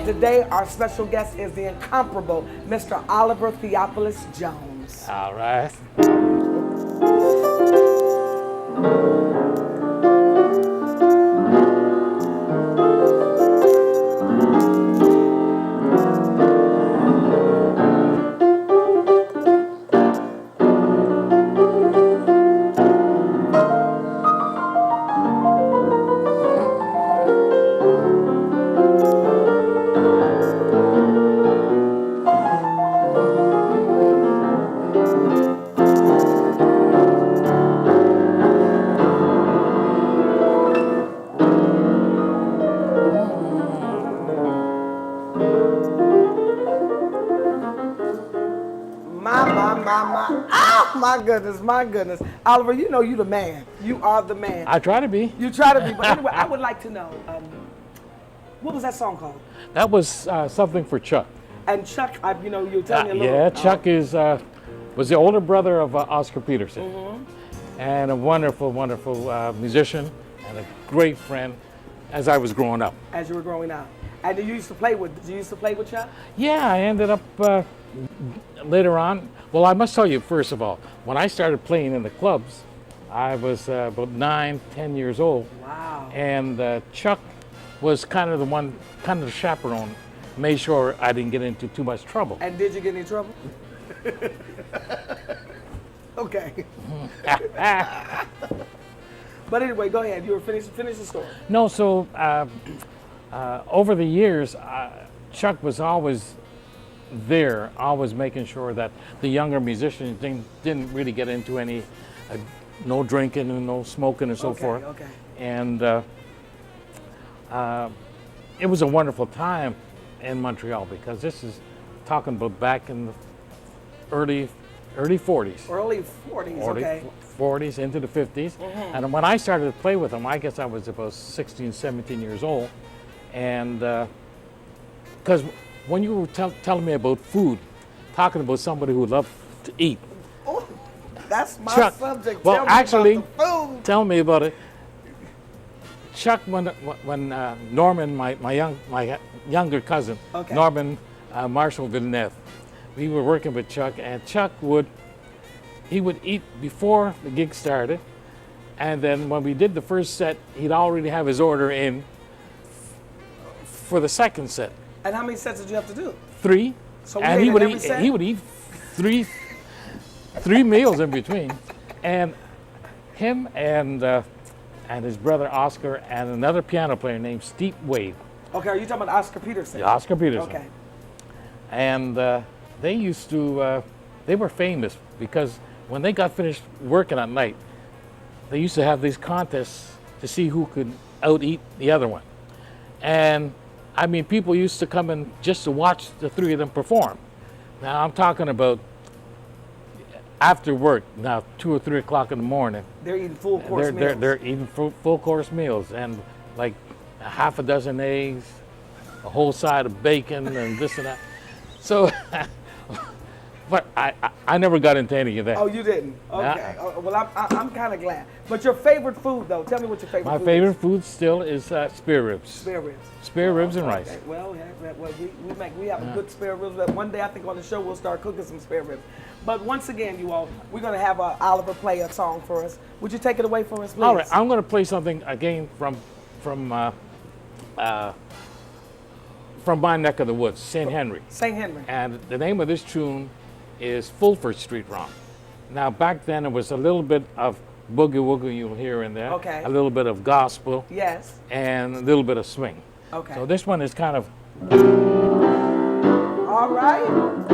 Today, our special guest is the incomparable Mr. Oliver Theophilus Jones. All right. Oh, my goodness. Oliver, you know you the man. You are the man. I try to be. You try to be. But anyway, I would like to know, what was that song called? That was something for Chuck. And Chuck, you know, you were telling me a little. Yeah, Chuck was the older brother of Oscar Peterson. And a wonderful, wonderful musician and a great friend as I was growing up. As you were growing up. And did you used to play with Chuck? Yeah, I ended up later on. Well, I must tell you, first of all, when I started playing in the clubs, I was about 9, 10 years old. Wow. And Chuck was kind of the chaperone, made sure I didn't get into too much trouble. And did you get in trouble? Okay. But anyway, go ahead. You were finish the story. No, so over the years, Chuck was always there, always making sure that the younger musicians didn't really get into any, no drinking and no smoking and so forth. Okay. And it was a wonderful time in Montreal because this is talking about back in the early 40s. Early 40s, okay. 40s into the 50s. And when I started to play with him, I guess I was about 16, 17 years old. And because when you were telling me about food, talking about somebody who loved to eat. Oh, that's my Chuck, subject. Well, tell actually, me about the food. Tell me about it. Chuck, when Norman, my younger cousin, Okay. Norman Marshall Villeneuve, we were working with Chuck, and Chuck would eat before the gig started, and then when we did the first set, he'd already have his order in for the second set. And how many sets did you have to do? 3. So and he would eat three meals in between, and him and his brother Oscar and another piano player named Steve Wade. Okay, are you talking about Oscar Peterson? Yeah, Oscar Peterson. Okay. And they used to, they were famous because when they got finished working at night, they used to have these contests to see who could out-eat the other one. And I mean, people used to come in just to watch the 3 of them perform. Now I'm talking about after work, now 2 or 3 o'clock in the morning. They're eating full course meals. They're eating full course meals and like a half a dozen eggs, a whole side of bacon and this and that. So, but I never got into any of that. Oh, you didn't? Okay. Oh, well, I'm kind of glad. But your favorite food, though? Tell me what your favorite food is. My favorite food still is spare ribs. Spare ribs. Spare ribs and rice. Okay. Well, we have a good spare ribs. One day I think on the show we'll start cooking some spare ribs. But once again, you all, we're going to have Oliver play a song for us. Would you take it away for us, please? All right, I'm going to play something again from my neck of the woods, St. Henry. St. Henry. And the name of this tune is Fulford Street Romp. Now, back then, it was a little bit of boogie woogie you'll hear in there. Okay. A little bit of gospel. Yes. And a little bit of swing. Okay. So this one is kind of... All right.